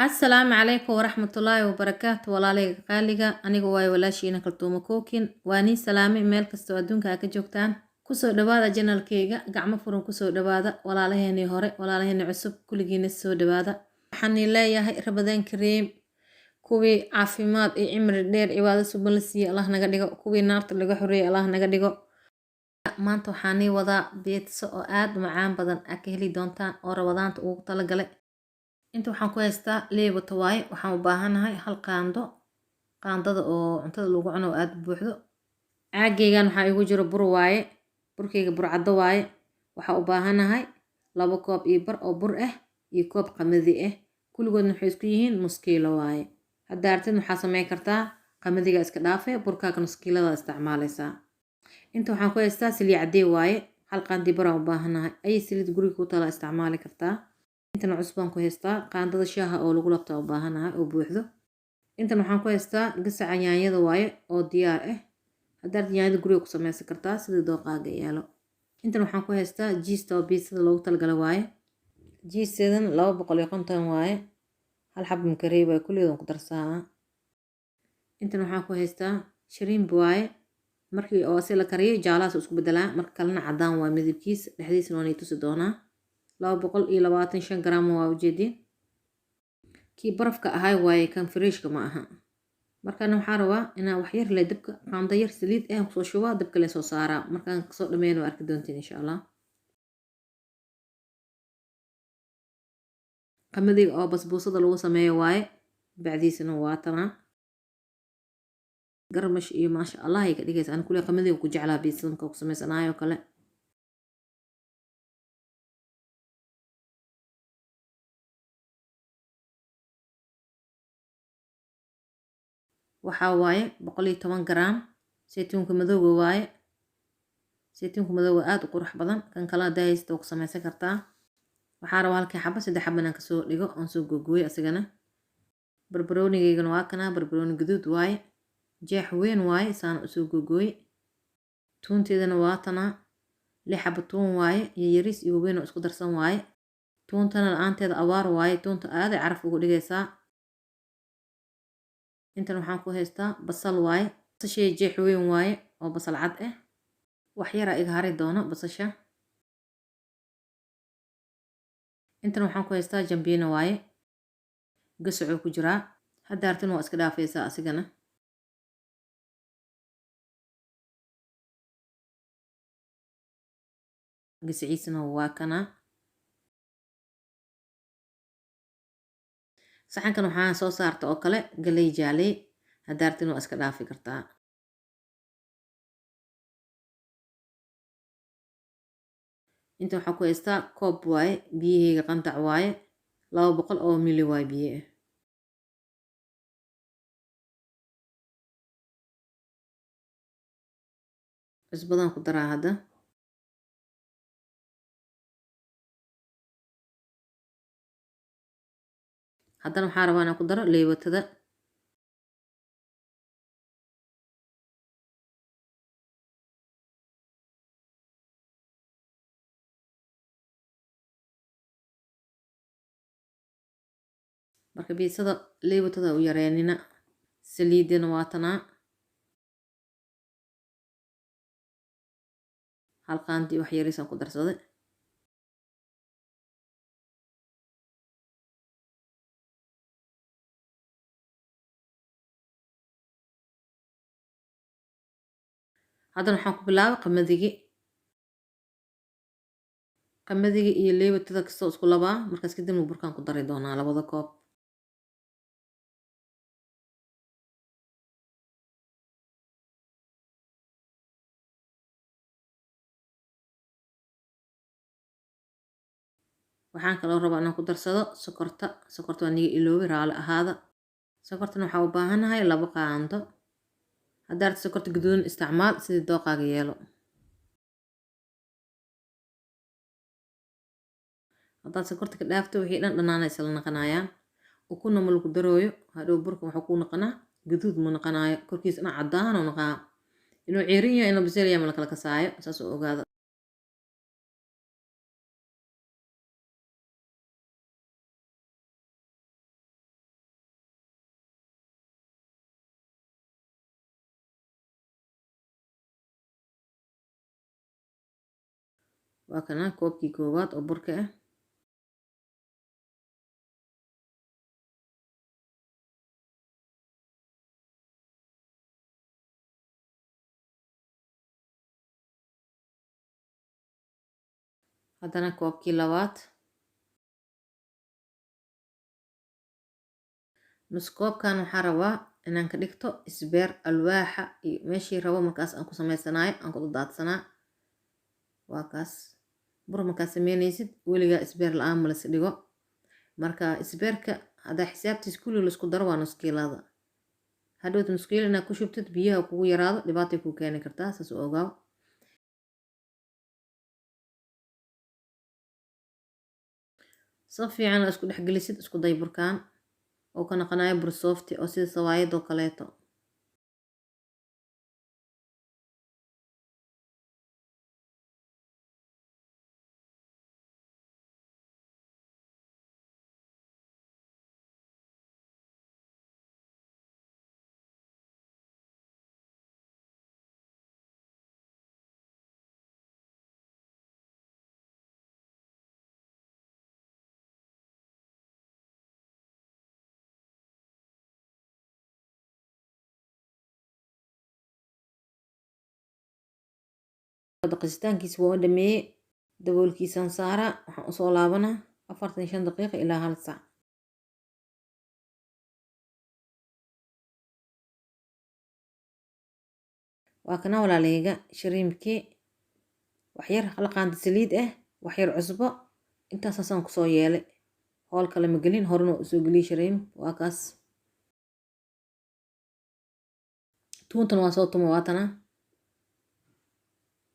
Asalaamu calaykum waraxmatullaahi wabarakaatu walaalayga qaaliga aniga waay walaashiina kaltuumo kookin waa niin salaamay meel kastoo adduunka aad ka joogtaan kusoo dhawaada janalkeyga gacmo furan kusoo dhawaada walaalaheenii hore walaalaheenii cusub kulligiina soo dhawaada waxaan leeyahay rabadaan kareem kuwii caafimaad iyo cimri dheer cibaado suban la siiye Allah naga dhigo kuwii naarta laga xoreeyay Allah naga dhigo maanta waxaan wadaa beedso oo aad u macaan badan aad ka heli doontaan oo rabadaanta ugu talagalay inta waxaan ku haystaa leebato waaye waxaan u baahanahay hal qaandada oo cuntada lagu cuno oo aad buuxdo caageygan waxaa igu jiro bur waaye burkeyga bur caddo waaye waxaa u baahanahay 2 koob iyo bar oo bur ah iyo koob qamadi ah kulligoodna waxay isku yihiin nus kiilo waaye hadda artid waxaa sameyn kartaa qamadiga iska dhaafay burkaaga nus kiilada isticmaalaysaa inta waxaan ku haystaa saliid cadday waaye hal qaandi bar u baahanahay ay saliid guriga ku tala isticmaali kartaa intan cusbaan ku haystaa qaandada shaaha oo lagu labta u baahanahay oo buuxdo intan waxaan ku haystaa gasaca yaanyada waaye oo diyaar ah haddaad yaanyada guriga ku samaysan kartaa sida dooqaaga yaalo intan waxaan ku haystaa jiista oo biisada loogu talagalay waaye jiisadan 250 waaye hal xab makareey waaye kulligeedan ku darsaa intan waxaan ku haystaa shrimp waaye markii oo si la kariyo jaalaas isku bedelaa marka kalena cadaan waa midabkiisa dhexdiisana waan tusi doonaa 225 gram waa ujeedin kii barafka ahay waaye kan freshka ma aha markaan waxaan rabaa inaan wax yar leh dabka qaando yar saliid ah ku soo shubaa dabka la soo saaraa markaan soo dhameeyno arki doontiin insha Allah qamadiga oo basbuusada lagu sameeyo waaye bacdiisana waa tana garmash iyo maasha Allah ay ka dhigaysa aan kulli qamadiga ku jeclaa biisanka ku sameysanayo kale waxaa waaye 110 gram saytuunka madowga waaye saytuunka madowga aad u qurux badan kan kala daaysto ku samaysan kartaa waxaa rabaa halkii xabba 3 xabban aan ka soo dhigo aan soo googooyo asagana barbaroonigeygana waa kana barbarooni guduud waaye jeex weyn waaye saan u soo googooyo tuunteedana waa tana 6 xabba tuun waaye iyo yaris iyo weyn oo isku darsan waaye tuuntana la'aanteeda awaar waaye tuunta aad ay caraf ugu dhigaysaa intan waxaan ku haystaa basal waaye basasha jeex weyn waaye oo basal cad ah wax yar iga hari doono basasha intan waxaan ku haystaa jambiino waaye gasaco ku jira hadda artin waa iska dhaafaysaa asigana gasaciisana waa kana saxankan waxaan soo saarta oo kale galey jaaley hadda artin waa iska dhaafi kartaa inta waxaan ku haystaa koob waaye biyaheyga qandac waaye 200 oo mili waaye biyo ah cusbadan ku daraa hadda haddana waxaan rabaa inaan ku daro leebatada marka biisada leebatada u yareenina saliidana waa tanaa hal qaandi wax yariisan ku darsaday haddana waxaan ku bilaabay qamadigi iyo leebatada kastoo isku labaa markaas kadib burkaan ku dari doonaa 2 koob waxaan kaloo rabaa inaan ku darsado sokorta waa niga iloobi raali ahaada sokortana waxaa u baahanahay 2 qaando haddaad sokorta gaduudan isticmaal sidii dooqaaga yeelo haddaad sokorta ka dhaafto wixii dhan dhanaana isla naqanayaan ukuna ma lagu darooyo hadhow burka wuxuu ku noqonaa gaduud ma noqonayo korkiisana cadaan oo noqaa inuu ceerin yahay inuu bisel yahay ma la kala kasaayo saas oo ogaada waa kana koobkii koowaad oo burka ah. haddana koobkii labaad. nus koobkan waxaa rabaa inaan ka dhigto isbeer alwaaxa iyo meeshii rabo markaas aan ku samaysanayo aan ku daadsanaa. waa kaas bur markaad sameynaysid weligaa isbeer la-aan malas dhigo. marka isbeerka haddaa xisaabtiis kulli laisku daro waa nus kiilada. hadhowta nus kiilo inaad ku shubtid biyaha kugu yaraado dhibaatay kuu keeni kartaa, saas u ogaaw. si fiican isku dhexgelisid isku day burkaan oo ka naqanayo bur soofti oo sida sawaayadoo kaleeto. qasitaankiisa waa dhameeyey, daboolkiisaan saaraa, waxaan usoo laabanaa 45 daqiiqo ilaa 1 saac. waa kana walaaleyga shariimkii, waxyar hal qaando saliid ah, waxyar cusbo, intaasaan kusoo yeelay. hool kale ma gelin, horena usoo geliyey shariim. waa kaas tuuntan waa soo tuma, waatana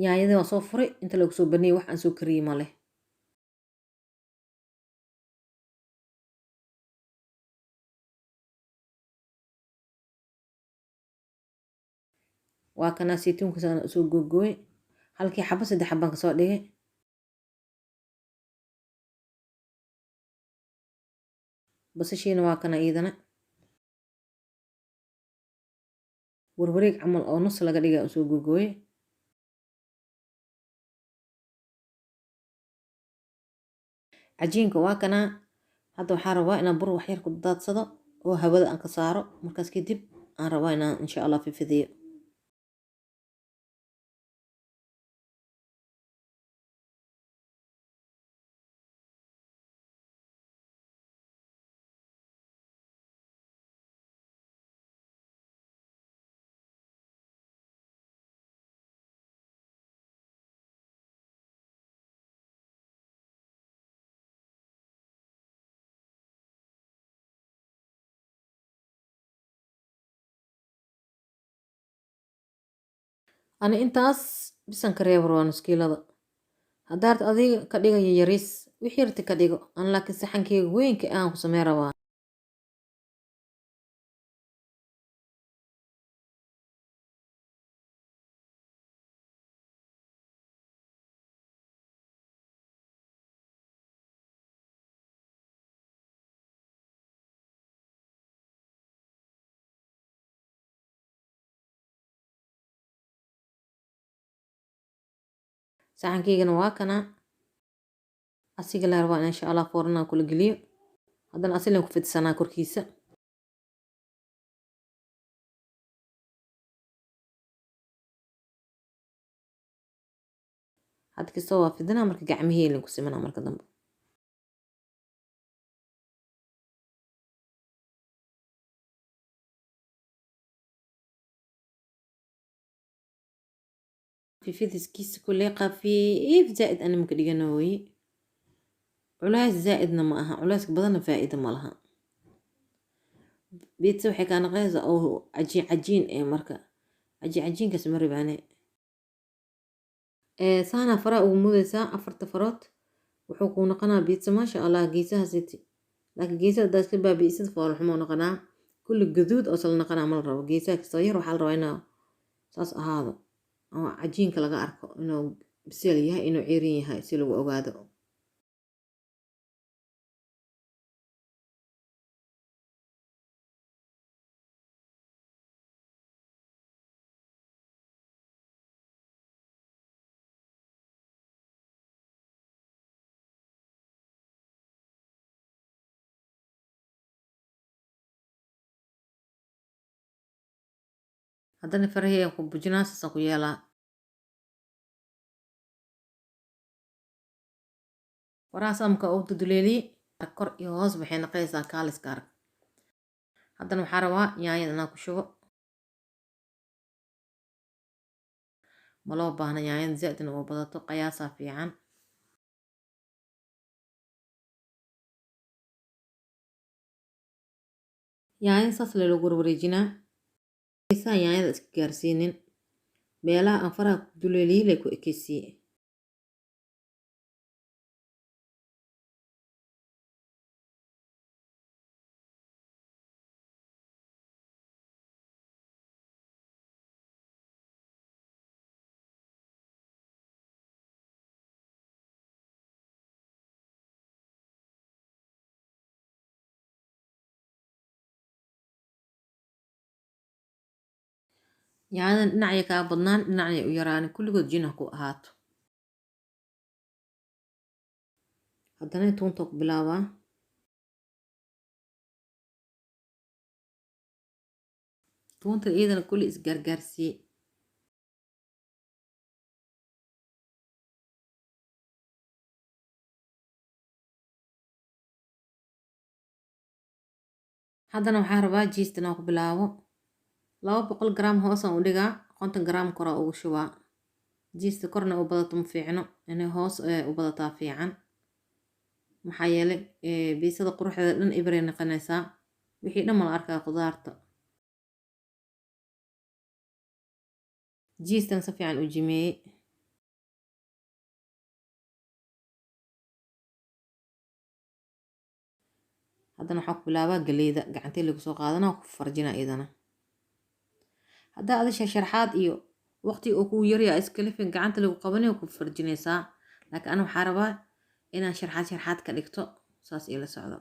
yaanyadii waa soo furay, inta lagu soo baniyey wax aan soo kariyey ma leh. waa kana saytuunka saan usoo googooy, halkii xabo 3 xabaan kasoo dhigay. basashiina waa kana iidana warwareeg camal oo nus laga dhigaa usoo googooy. cajiinka waa kana, hadda waxaan rabaa inaan bur waxyar ku daadsado oo hawada aan ka saaro, markaas kadib aan rabaa inaan insha Allah fifidiyo. ani intaas bisan ka reebo waa nus kiilada. haddaad adiga ka dhigayo yariis wixii yarti ka dhigo, aan laakiin saxankeyga weynka aan ku samey rabaa. saxankeygana waa kana, asiga la rabaa insha Allah foornaan kula geliyo, haddana asilan ku fidsanaa korkiisa. had kastoo waa fidinaa, marka gacmihii ku simanaa marka dambe. fifidiskiisa kuley qafiif zaaid ana maka dhiganooye, culays zaaidna ma aha, culayska badanna faa'iido ma laha. biitsa waxay kaa naqaysaa oo cajiin ee marka cajiinkaas ma rabaane. saana faraa ugu mudaysaa 4 farood, wuxuu kuu noqonaa biitsa maasha Allah geesaha siti. laakiin geesaha haddaad iska baabi'isid fool xumo noqonaa, kulli gaduud oo sal noqonaa ma la rabo. geesaha kastoo yar waxaa la rabaa inaa saas ahaado, oo cajiinka laga arko inuu biseel yahay inuu ciirin yahay si lagu ogaado. haddana farahey aan ku bujinaa saasaan ku yeelaa. Farahaas marka ugu duduleeliye kor iyo hoos waxay noqonaysaa kaaliska arag. haddana waxaa rabaa yaanyada inaan ku shubo. ma loo baahna yaanyada zaa'id in ugu badato, qiyaasaa fiican. yaanyada saas lagu warwareejinaa. yaanyada iska gaarsiinin meelaha aan faraha ku duleeliyey lay ku ekeysiye. yaanyadan dhinacya kaa badnaan dhinacya u yaraan kulligood jina ku ahaato. haddana tuunta ku bilaabaa. tuunta iyadana kulli isgaargaarsiye. haddana waxaa rabaa jiista inaan ku bilaabo. 200 gram hoosaan u dhigaa, 50 gram koraa ugu shubaa. jiista korna u badato ma fiicno, inay hoos u badataa fiican. maxaa yeelay biisada quruxdeeda dhan ibray noqonaysaa, wixii dhan mala arkaa qudaarta. jiistan si fiican u jimeeyey. haddana waxaa ku bilaabaa galeyda gacantii lagu soo qaadanaa ku farjinaa iyadana. haddaa ada sharaxaad iyo waqti oo kuu yaryaa iskalifin gacanta lagu qabanayo ku farjinaysaa, laakiin ana waxaa rabaa inaan sharxaad ka dhigto saas ila socdo.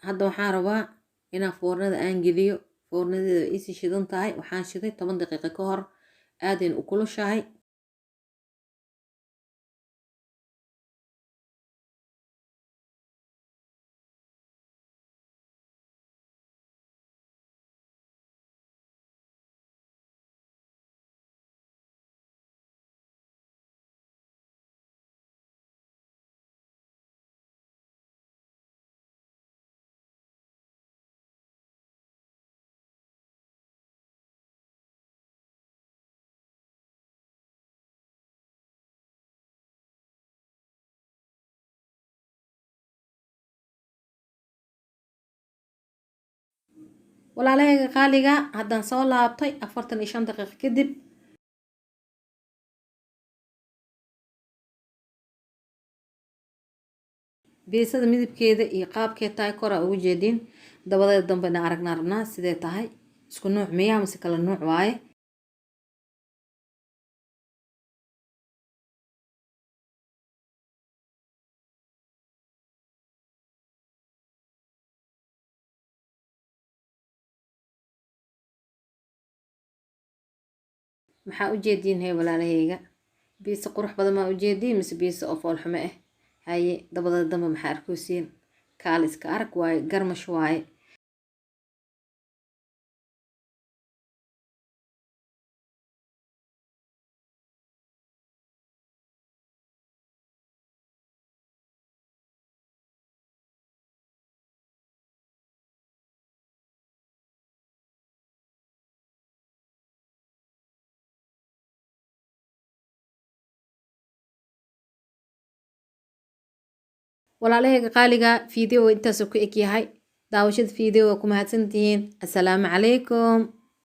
hadda waxaan rabaa inaan foornada aan geliyo. foornadeeda isi shidan tahay, waxaan shiday 10 daqiiqo ka hor. aadayn u kulushahay. walaalahayga qaaliga haddaan soo laabtay 45 daqiiqo kadib biisada midabkeeda iyo qaabkeed tahay kor aa ugu jeedin dabadeeda dambena aragnaa rabnaa sidee tahay isku nuuc miyaa mise kala nuuc waaye maxaa u jeediin hay walaalahayga biisa qurux badan maa u jeediin mise biisa oo fool xumo ah haye dabadeeda dambe maxaa arkaysiin kaal iska arag waaye garmash waaye walaalahayga qaaliga fiideo intaasuu ku eg yahay daawashada fiideo waa ku mahadsantihiin assalaamu calaykum